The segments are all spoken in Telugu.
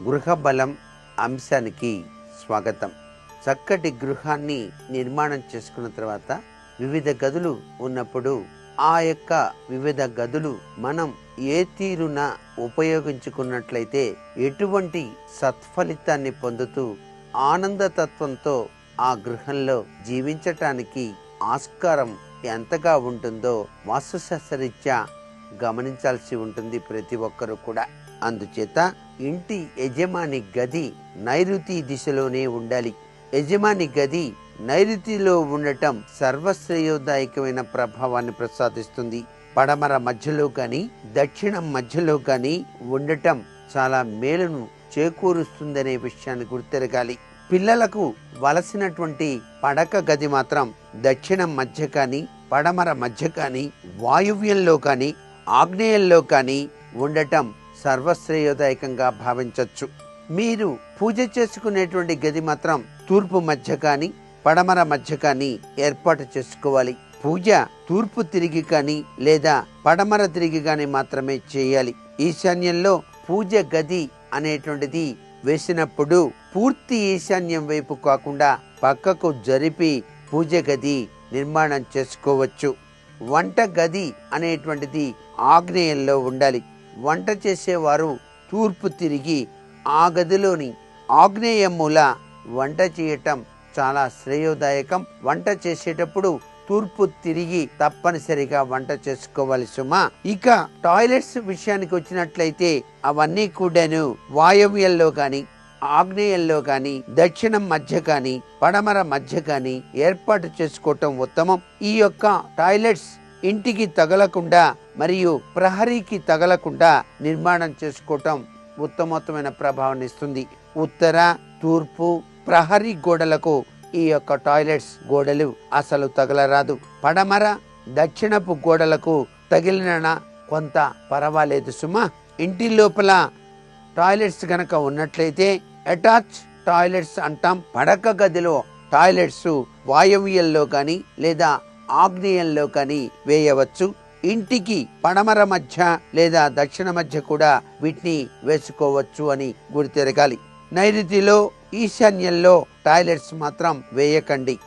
గృహబలం అంశానికి స్వాగతం. చక్కటి గృహాన్ని నిర్మాణం చేసుకున్న తర్వాత వివిధ గదులు ఉన్నప్పుడు ఆ యొక్క వివిధ గదులు మనం ఏ తీరున ఉపయోగించుకున్నట్లయితే ఎటువంటి సత్ఫలితాన్ని పొందుతూ ఆనందతత్వంతో ఆ గృహంలో జీవించటానికి ఆస్కారం ఎంతగా ఉంటుందో వాస్తుశాస్త్రరీత్యా గమనించాల్సి ఉంటుంది ప్రతి ఒక్కరూ కూడా. అందుచేత ఇంటి యజమాని గది నైరుతి దిశలోనే ఉండాలి. యజమాని గది నైరుతిలో ఉండటం సర్వశ్రేయోదాయకమైన ప్రభావాన్ని ప్రసాదిస్తుంది. పడమర మధ్యలో కానీ దక్షిణం మధ్యలో కానీ ఉండటం చాలా మేలును చేకూరుస్తుందనే విషయాన్ని గుర్తెరగాలి. పిల్లలకు వలసినటువంటి పడక గది మాత్రం దక్షిణం మధ్య కానీ పడమర మధ్య కానీ వాయువ్యంలో కానీ ఆగ్నేయంలో కానీ ఉండటం సర్వశ్రేయోదాయకంగా భావించవచ్చు. మీరు పూజ చేసుకునేటువంటి గది మాత్రం తూర్పు మధ్య కానీ పడమర మధ్య కానీ ఏర్పాటు చేసుకోవాలి. పూజ తూర్పు తిరిగి కానీ లేదా పడమర తిరిగి కానీ మాత్రమే చేయాలి. ఈశాన్యంలో పూజ గది అనేటువంటిది వేసినప్పుడు పూర్తి ఈశాన్యం వైపు కాకుండా పక్కకు జరిపి పూజ గది నిర్మాణం చేసుకోవచ్చు. వంట గది అనేటువంటిది ఆగ్నేయంలో ఉండాలి. వంట చేసేవారు తూర్పు తిరిగి ఆ గదిలోని ఆగ్నేయ మూల వంట చేయటం చాలా శ్రేయోదాయకం. వంట చేసేటప్పుడు తూర్పు తిరిగి తప్పనిసరిగా వంట చేసుకోవాలి సుమా. ఇక టాయిలెట్స్ విషయానికి వచ్చినట్లయితే అవన్నీ కూడాను వాయవ్యంలో గాని ఆగ్నేయంలో గాని దక్షిణం మధ్య గాని పడమర మధ్య గాని ఏర్పాటు చేసుకోవటం ఉత్తమం. ఈ యొక్క టాయిలెట్స్ ఇంటికి తగలకుండా మరియు ప్రహరీకి తగలకుండా నిర్మాణం చేసుకోవటం ఉత్తమోత్తమైన ప్రభావాన్ని ఇస్తుంది. ఉత్తర తూర్పు ప్రహరీ గోడలకు ఈ యొక్క టాయిలెట్స్ గోడలు అసలు తగలరాదు. పడమర దక్షిణపు గోడలకు తగిలిన కొంత పర్వాలేదు సుమా. ఇంటి లోపల టాయిలెట్స్ గనక ఉన్నట్లయితే అటాచ్ టాయిలెట్స్ అంటాం. పడక గదిలో టాయిలెట్స్ వాయవ్యంలో కానీ లేదా ఆగ్నేయంలో కానీ వేయవచ్చు. ఇంటికి పడమర మధ్య లేదా దక్షిణ మధ్య కూడా వీటిని వేసుకోవచ్చు అని గుర్తెరగాలి. నైరుతిలో ఈశాన్యంలో టాయిలెట్స్ మాత్రం వేయకండి.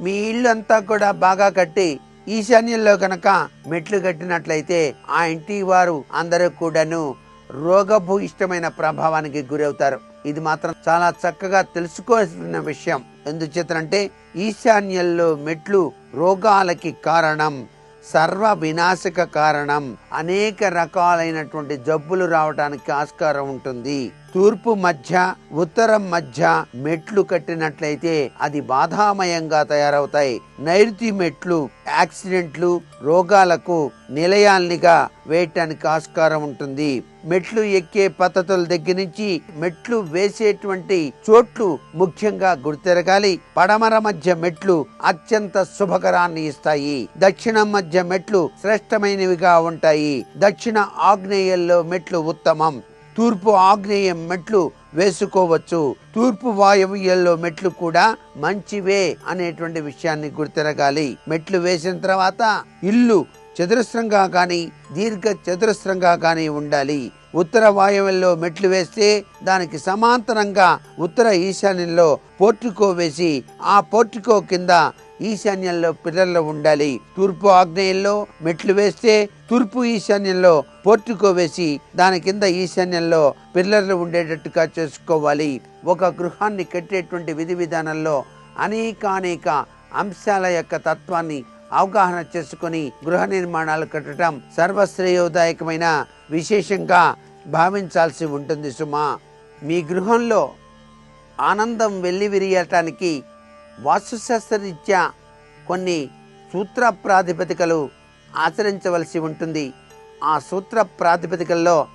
మీ ఇల్లు అంతా కూడా బాగా కట్టి ఈశాన్యంలో కనుక మెట్లు కట్టినట్లయితే ఆ ఇంటి వారు అందరూ కూడాను రోగభూయిష్టమైన ప్రభావానికి గురవుతారు. ఇది మాత్రం చాలా చక్కగా తెలుసుకోవాల్సిన విషయం. ఎందుచేతనంటే ఈశాన్యంలో మెట్లు రోగాలకి కారణం, సర్వ వినాశక కారణం, అనేక రకాలైనటువంటి జబ్బులు రావడానికి ఆస్కారం ఉంటుంది. తూర్పు మధ్య ఉత్తరం మధ్య మెట్లు కట్టినట్లయితే అది బాధామయంగా తయారవుతాయి. నైరుతి మెట్లు యాక్సిడెంట్లు రోగాలకు నిలయాల్నిగా వేయటానికి ఆస్కారం ఉంటుంది. మెట్లు ఎక్కే పద్ధతుల దగ్గర నుంచి మెట్లు వేసేటువంటి చోట్లు ముఖ్యంగా గుర్తెరగాలి. పడమర మధ్య మెట్లు అత్యంత శుభకరాన్ని ఇస్తాయి. దక్షిణం మధ్య మెట్లు శ్రేష్టమైనవిగా ఉంటాయి. దక్షిణ ఆగ్నేయంలో మెట్లు ఉత్తమం. తూర్పు ఆగ్నేయం మెట్లు వేసుకోవచ్చు. తూర్పు వాయువ్యంలో మెట్లు కూడా మంచివే అనేటువంటి విషయాన్ని గుర్తెరగాలి. మెట్లు వేసిన తర్వాత ఇల్లు చతురస్రంగా కానీ దీర్ఘ చతురస్రంగా కానీ ఉండాలి. ఉత్తర వాయువ్యంలో మెట్లు వేస్తే దానికి సమాంతరంగా ఉత్తర ఈశాన్యంలో పోర్టికో వేసి ఆ పోర్టికో కింద ఈశాన్యంలో పిల్లర్లు ఉండాలి. తూర్పు ఆగ్నేయంలో మెట్లు వేస్తే తూర్పు ఈశాన్యంలో పోర్టికో వేసి దాని కింద ఈశాన్యంలో పిల్లర్లు ఉండేటట్టుగా చేసుకోవాలి. ఒక గృహాన్ని కట్టేటువంటి విధి విధానంలో అనేక అంశాల యొక్క తత్వాన్ని అవగాహన చేసుకుని గృహ నిర్మాణాలు కట్టడం సర్వశ్రేయోదాయకమైన విశేషంగా భావించాల్సి ఉంటుంది సుమా. మీ గృహంలో ఆనందం వెల్లివిరియటానికి వాస్తుశాస్త్రరీత్యా కొన్ని సూత్ర ప్రాతిపదికలు ఆచరించవలసి ఉంటుంది. ఆ సూత్ర ప్రాతిపదికల్లో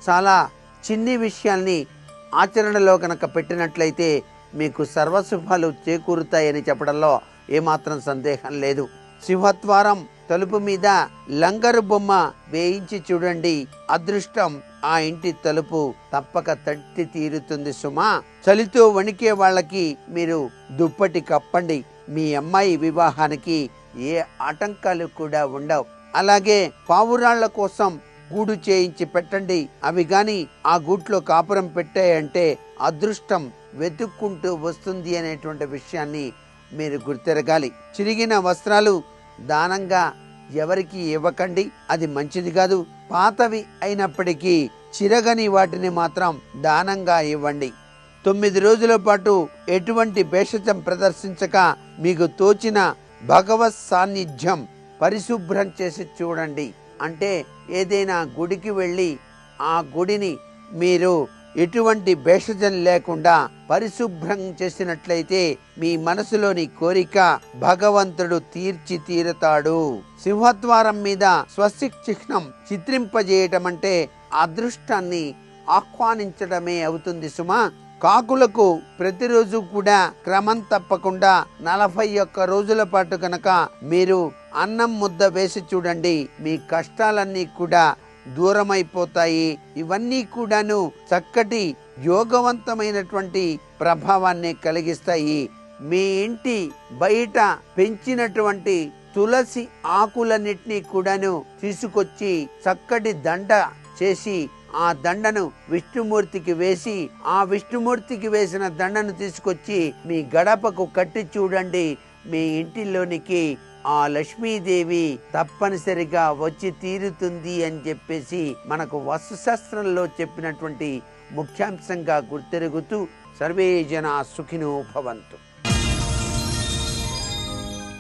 చాలా చిన్ని విషయాల్ని ఆచరణలో కనుక పెట్టినట్లయితే మీకు సర్వశుభాలు చేకూరుతాయని చెప్పడంలో ఏమాత్రం సందేహం లేదు. సింహద్వారం తలుపు మీద లంగరు బొమ్మ వేయించి చూడండి. అదృష్టం ఆ ఇంటి తలుపు తప్పక తట్టి తీరుతుంది సుమా. చలితో వణికే వాళ్ళకి మీరు దుప్పటి కప్పండి. మీ అమ్మాయి వివాహానికి ఏ ఆటంకాలు కూడా ఉండవు. అలాగే పావురాళ్ల కోసం గూడు చేయించి పెట్టండి. అవి గాని ఆ గూట్లో కాపురం పెట్టాయంటే అదృష్టం వెతుక్కుంటూ వస్తుంది అనేటువంటి విషయాన్ని మీరు గుర్తెరగాలి. చిరిగిన వస్త్రాలు దానంగా ఎవరికి ఇవ్వకండి, అది మంచిది కాదు. పాతవి అయినప్పటికీ చిరగని వాటిని మాత్రం దానంగా ఇవ్వండి. 9 రోజుల పాటు ఎటువంటి భేషజం ప్రదర్శించక మీకు తోచిన భగవత్ సాన్నిధ్యం పరిశుభ్రం చేసి చూడండి. అంటే ఏదైనా గుడికి వెళ్ళి ఆ గుడిని మీరు ఎటువంటి భేషజం లేకుండా పరిశుభ్రం చేసినట్లయితే మీ మనసులోని కోరిక భగవంతుడు తీర్చుతాడు. సింహద్వారం మీద స్వస్తిక్ చిహ్నం చిత్రింపజేయటం అంటే అదృష్టాన్ని ఆహ్వానించడమే అవుతుంది సుమా. కాకులకు ప్రతిరోజు కూడా క్రమం తప్పకుండా 41 రోజుల పాటు కనుక మీరు అన్నం ముద్ద వేసి చూడండి, మీ కష్టాలన్నీ కూడా దూరమైపోతాయి. ఇవన్నీ కూడాను చక్కటి యోగవంతమైనటువంటి ప్రభావాన్ని కలిగిస్తాయి. మీ ఇంటి బయట పెంచినటువంటి తులసి ఆకులన్నిటినీ కూడాను తీసుకొచ్చి చక్కటి దండ చేసి ఆ దండను విష్ణుమూర్తికి వేసి ఆ విష్ణుమూర్తికి వేసిన దండను తీసుకొచ్చి మీ గడపకు కట్టి చూడండి. మీ ఇంటిలోనికి ఆ లక్ష్మీదేవి తప్పనిసరిగా వచ్చి తీరుతుంది అని చెప్పేసి మనకు వాస్తుశాస్త్రంలో చెప్పినటువంటి ముఖ్యాంశంగా గుర్తెరుగుతూ సర్వే జనా సుఖినో భవంతు.